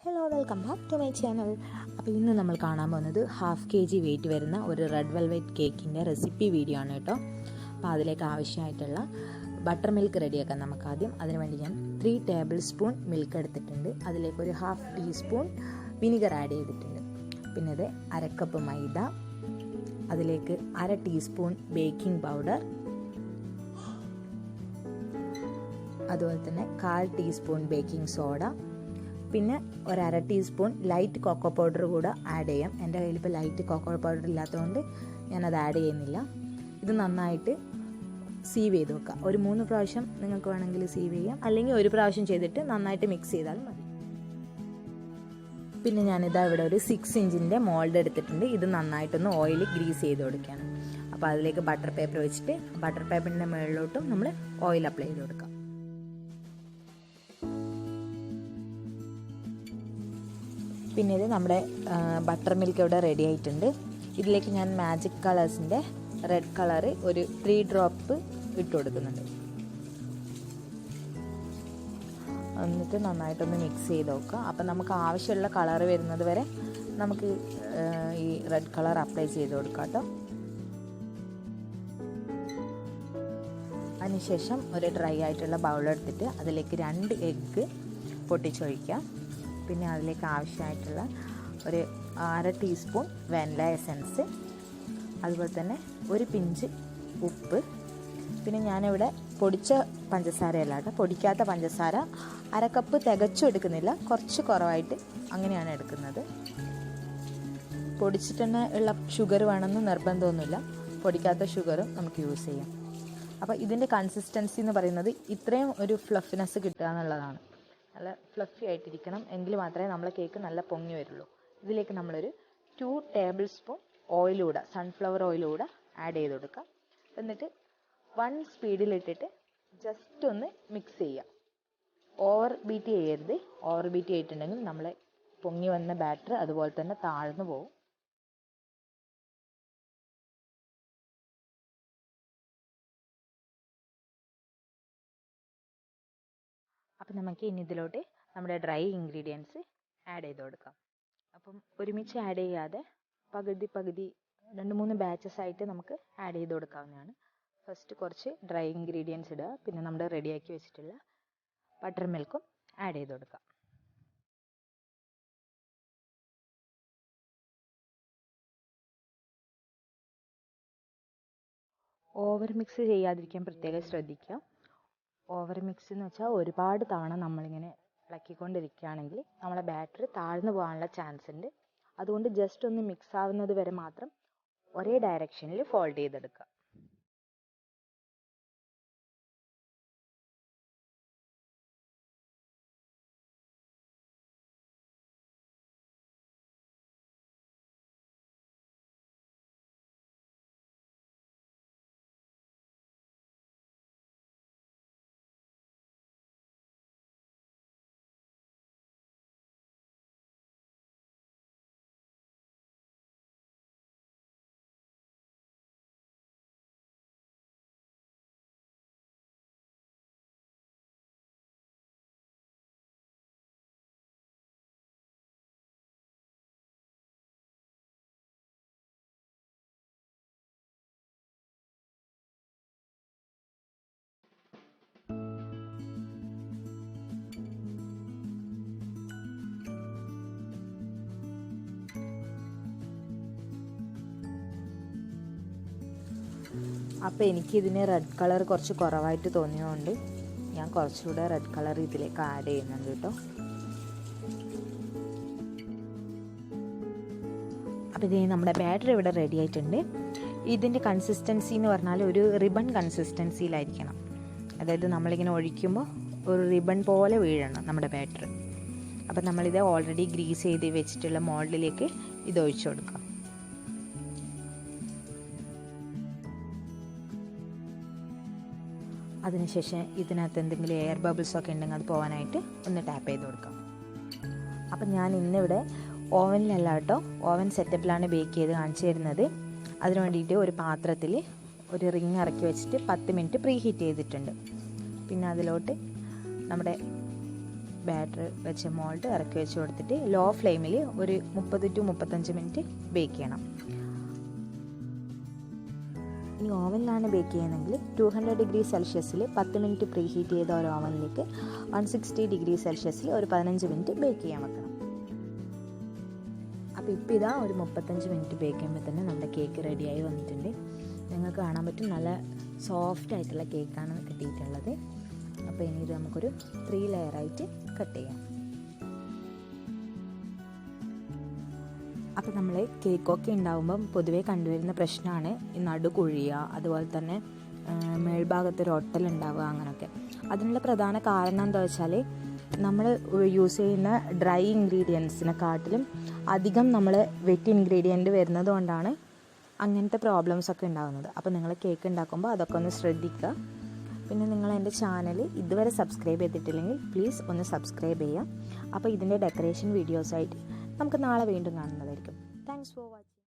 Hello, welcome back to my channel. അപ്പോൾ ഇന്ന് നമ്മൾ കാണാൻ പോകുന്നത് 1/2 kg വെയിറ്റ് വരുന്ന ഒരു റെഡ് വെൽവെറ്റ് കേക്കിൻ്റെ റെസിപ്പി വീഡിയോ ആണ് കേട്ടോ. അപ്പോൾ അതിലേക്ക് ആവശ്യമായിട്ടുള്ള ബട്ടർ മിൽക്ക് റെഡിയാക്കാം നമുക്ക് ആദ്യം. അതിനുവേണ്ടി ഞാൻ 3 ടേബിൾ സ്പൂൺ മിൽക്ക് എടുത്തിട്ടുണ്ട്. അതിലേക്ക് ഒരു 1/2 ടീസ്പൂൺ വിനിഗർ ആഡ് ചെയ്തിട്ടുണ്ട്. പിന്നെ ഇത് 1/2 കപ്പ് മൈദ, അതിലേക്ക് 1/2 ടീസ്പൂൺ ബേക്കിംഗ് പൗഡർ, അതുപോലെ തന്നെ 1/4 ടീസ്പൂൺ ബേക്കിംഗ് സോഡ, പിന്നെ 1/2 ടീസ്പൂൺ ലൈറ്റ് കൊക്കോ പൗഡർ കൂടെ ആഡ് ചെയ്യാം. എൻ്റെ കയ്യിൽ ഇപ്പോൾ ലൈറ്റ് കൊക്കോ പൗഡർ ഇല്ലാത്തതുകൊണ്ട് ഞാനത് ആഡ് ചെയ്യുന്നില്ല. ഇത് നന്നായിട്ട് സീവ് ചെയ്ത് വെക്കാം. ഒരു 3 പ്രാവശ്യം നിങ്ങൾക്ക് വേണമെങ്കിൽ സീവ് ചെയ്യാം, അല്ലെങ്കിൽ ഒരു പ്രാവശ്യം ചെയ്തിട്ട് നന്നായിട്ട് മിക്സ് ചെയ്താൽ മതി. പിന്നെ ഞാനിതാ ഇവിടെ ഒരു 6 ഇഞ്ചിൻ്റെ മോൾഡ് എടുത്തിട്ടുണ്ട്. ഇത് നന്നായിട്ടൊന്ന് ഓയിൽ ഗ്രീസ് ചെയ്ത് കൊടുക്കുകയാണ്. അപ്പോൾ അതിലേക്ക് ബട്ടർ പേപ്പർ വെച്ചിട്ട് ബട്ടർ പേപ്പറിൻ്റെ മുകളിലോട്ടും നമ്മൾ ഓയിൽ അപ്ലൈ ചെയ്ത് കൊടുക്കാം. പിന്നെ ഇത് നമ്മുടെ ബട്ടർ മിൽക്ക് ഇവിടെ റെഡി ആയിട്ടുണ്ട്. ഇതിലേക്ക് ഞാൻ മാജിക് കളേഴ്സിൻ്റെ റെഡ് കളറ് ഒരു 3 ഡ്രോപ്പ് ഇട്ട് കൊടുക്കുന്നുണ്ട്. എന്നിട്ട് നന്നായിട്ടൊന്ന് മിക്സ് ചെയ്ത് നോക്കുക. അപ്പം നമുക്ക് ആവശ്യമുള്ള കളർ വരുന്നത് വരെ നമുക്ക് ഈ റെഡ് കളർ അപ്ലൈ ചെയ്ത് കൊടുക്കാം കേട്ടോ. അതിനുശേഷം ഒരു ഡ്രൈ ആയിട്ടുള്ള ബൗളെടുത്തിട്ട് അതിലേക്ക് 2 എഗ്ഗ് പൊട്ടിച്ചൊഴിക്കാം. പിന്നെ അതിലേക്ക് ആവശ്യമായിട്ടുള്ള ഒരു 1/2 ടീസ്പൂൺ വാനില എസൻസ്, അതുപോലെ തന്നെ ഒരു പിഞ്ച് ഉപ്പ്. പിന്നെ ഞാനിവിടെ പൊടിച്ച പഞ്ചസാരയല്ല കേട്ടോ, പൊടിക്കാത്ത പഞ്ചസാര 1/2 കപ്പ് തികച്ചും എടുക്കുന്നില്ല, കുറച്ച് കുറവായിട്ട് അങ്ങനെയാണ് എടുക്കുന്നത്. പൊടിച്ചിട്ട് തന്നെ ഉള്ള ഷുഗർ വേണമെന്ന് നിർബന്ധമൊന്നുമില്ല, പൊടിക്കാത്ത ഷുഗറും നമുക്ക് യൂസ് ചെയ്യാം. അപ്പോൾ ഇതിൻ്റെ കൺസിസ്റ്റൻസി എന്ന് പറയുന്നത് ഇത്രയും ഒരു ഫ്ലഫിനെസ് കിട്ടുക എന്നുള്ളതാണ്. നല്ല ഫ്ലഫി ആയിട്ടിരിക്കണം, എങ്കിൽ മാത്രമേ നമ്മളെ കേക്ക് നല്ല പൊങ്ങി വരുള്ളൂ. ഇതിലേക്ക് നമ്മളൊരു 2 ടേബിൾ സ്പൂൺ ഓയിലൂടെ, സൺഫ്ലവർ ഓയിലൂടെ ആഡ് ചെയ്ത് കൊടുക്കാം. എന്നിട്ട് 1 സ്പീഡിലിട്ടിട്ട് ജസ്റ്റ് ഒന്ന് മിക്സ് ചെയ്യുക. ഓവർ ബീറ്റ് ചെയ്യരുത്. ഓവർ ബീറ്റ് ചെയ്തിട്ടുണ്ടെങ്കിൽ നമ്മളെ പൊങ്ങി വന്ന ബാറ്റർ അതുപോലെ തന്നെ താഴ്ന്നു പോകും. അപ്പം നമുക്ക് ഇനി ഇതിലോട്ട് നമ്മുടെ ഡ്രൈ ഇൻഗ്രീഡിയൻസ് ആഡ് ചെയ്ത് കൊടുക്കാം. അപ്പം ഒരുമിച്ച് ആഡ് ചെയ്യാതെ പകുതി 2-3 ബാച്ചസ് ആയിട്ട് നമുക്ക് ആഡ് ചെയ്ത് കൊടുക്കാവുന്നതാണ്. ഫസ്റ്റ് കുറച്ച് ഡ്രൈ ഇൻഗ്രീഡിയൻസ് ഇടുക, പിന്നെ നമ്മുടെ റെഡിയാക്കി വെച്ചിട്ടുള്ള ബട്ടർ മിൽക്കും ആഡ് ചെയ്ത് കൊടുക്കാം. ഓവർ മിക്സ് ചെയ്യാതിരിക്കാൻ പ്രത്യേകം ശ്രദ്ധിക്കുക. ഓവർ മിക്സ് എന്ന് വെച്ചാൽ ഒരുപാട് തവണ നമ്മളിങ്ങനെ ഇളക്കിക്കൊണ്ടിരിക്കുകയാണെങ്കിൽ നമ്മളെ ബാറ്ററി താഴ്ന്നു പോകാനുള്ള ചാൻസ് ഉണ്ട്. അതുകൊണ്ട് ജസ്റ്റ് ഒന്ന് മിക്സ് ആവുന്നത് വരെ മാത്രം ഒരേ ഡയറക്ഷനിൽ ഫോൾഡ് ചെയ്തെടുക്കുക. അപ്പോൾ എനിക്കിതിന് റെഡ് കളർ കുറച്ച് കുറവായിട്ട് തോന്നിയതുകൊണ്ട് ഞാൻ കുറച്ചുകൂടെ റെഡ് കളർ ഇതിലേക്ക് ആഡ് ചെയ്യുന്നുണ്ട് കേട്ടോ. അപ്പോൾ ഇത് നമ്മുടെ ബാറ്റർ ഇവിടെ റെഡി ആയിട്ടുണ്ട്. ഇതിൻ്റെ കൺസിസ്റ്റൻസി എന്ന് പറഞ്ഞാൽ ഒരു റിബൺ കൺസിസ്റ്റൻസിയിലായിരിക്കണം. അതായത് നമ്മളിങ്ങനെ ഒഴിക്കുമ്പോൾ ഒരു റിബൺ പോലെ വീഴണം നമ്മുടെ ബാറ്റർ. അപ്പോൾ നമ്മളിത് ഓൾറെഡി ഗ്രീസ് ചെയ്ത് വെച്ചിട്ടുള്ള മോൾഡിലേക്ക് ഇത് ഒഴിച്ചു കൊടുക്കാം. അതിനുശേഷം ഇതിനകത്ത് എന്തെങ്കിലും എയർ ബബിൾസ് ഒക്കെ ഉണ്ടെങ്കിൽ അത് പോകാനായിട്ട് ഒന്ന് ടാപ്പ് ചെയ്ത് കൊടുക്കാം. അപ്പം ഞാൻ ഇന്നിവിടെ ഓവനിലല്ല കേട്ടോ, ഓവൻ സെറ്റപ്പിലാണ് ബേക്ക് ചെയ്ത് കാണിച്ചു തരുന്നത്. അതിന് വേണ്ടിയിട്ട് ഒരു പാത്രത്തിൽ ഒരു റിങ് ഇറക്കി വെച്ചിട്ട് 10 മിനിറ്റ് പ്രീ ഹീറ്റ് ചെയ്തിട്ടുണ്ട്. പിന്നെ അതിലോട്ട് നമ്മുടെ ബാറ്റർ വെച്ച മോൾഡ് ഇറക്കി വെച്ച് കൊടുത്തിട്ട് ലോ ഫ്ലെയിമിൽ ഒരു 30 to 35 മിനിറ്റ് ബേക്ക് ചെയ്യണം. ഇനി ഓവനിലാണ് ബേക്ക് ചെയ്യുന്നതെങ്കിൽ 200 ഡിഗ്രി സെൽഷ്യസിൽ 10 മിനിറ്റ് പ്രീ ഹീറ്റ് ചെയ്ത ഒരു ഓവനിലേക്ക് 160 ഡിഗ്രി സെൽഷ്യസിൽ ഒരു 15 മിനിറ്റ് ബേക്ക് ചെയ്യാൻ വെക്കണം. അപ്പോൾ ഇപ്പോൾ ഇതാ ഒരു 35 മിനിറ്റ് ബേക്ക് ചെയ്യുമ്പോൾ തന്നെ നമ്മുടെ കേക്ക് റെഡിയായി വന്നിട്ടുണ്ട്. നിങ്ങൾക്ക് കാണാൻ പറ്റും നല്ല സോഫ്റ്റ് ആയിട്ടുള്ള കേക്കാണ് കിട്ടിയിട്ടുള്ളത്. അപ്പോൾ ഇനി ഇത് നമുക്കൊരു 3 ലെയറായിട്ട് കട്ട് ചെയ്യാം. അപ്പോൾ നമ്മൾ കേക്കൊക്കെ ഉണ്ടാകുമ്പം പൊതുവേ കണ്ടുവരുന്ന പ്രശ്നമാണ് ഈ നടു കുഴിയുക, അതുപോലെ തന്നെ മേൽഭാഗത്തൊരു ഒട്ടലുണ്ടാവുക, അങ്ങനെയൊക്കെ. അതിനുള്ള പ്രധാന കാരണം എന്താ വെച്ചാൽ നമ്മൾ യൂസ് ചെയ്യുന്ന ഡ്രൈ ഇൻഗ്രീഡിയൻസിനെക്കാട്ടിലും അധികം നമ്മൾ വെറ്റ് ഇൻഗ്രീഡിയൻറ്റ് വരുന്നത് കൊണ്ടാണ് അങ്ങനത്തെ പ്രോബ്ലംസൊക്കെ ഉണ്ടാകുന്നത്. അപ്പോൾ നിങ്ങൾ കേക്ക് ഉണ്ടാക്കുമ്പോൾ അതൊക്കെ ഒന്ന് ശ്രദ്ധിക്കുക. പിന്നെ നിങ്ങൾ എൻ്റെ ചാനൽ ഇതുവരെ സബ്സ്ക്രൈബ് ചെയ്തിട്ടില്ലെങ്കിൽ പ്ലീസ് ഒന്ന് സബ്സ്ക്രൈബ് ചെയ്യുക. അപ്പോൾ ഇതിൻ്റെ ഡെക്കറേഷൻ വീഡിയോസായിട്ട് നമുക്ക് നാളെ വീണ്ടും കാണുന്നതായിരിക്കും. Thanks for watching.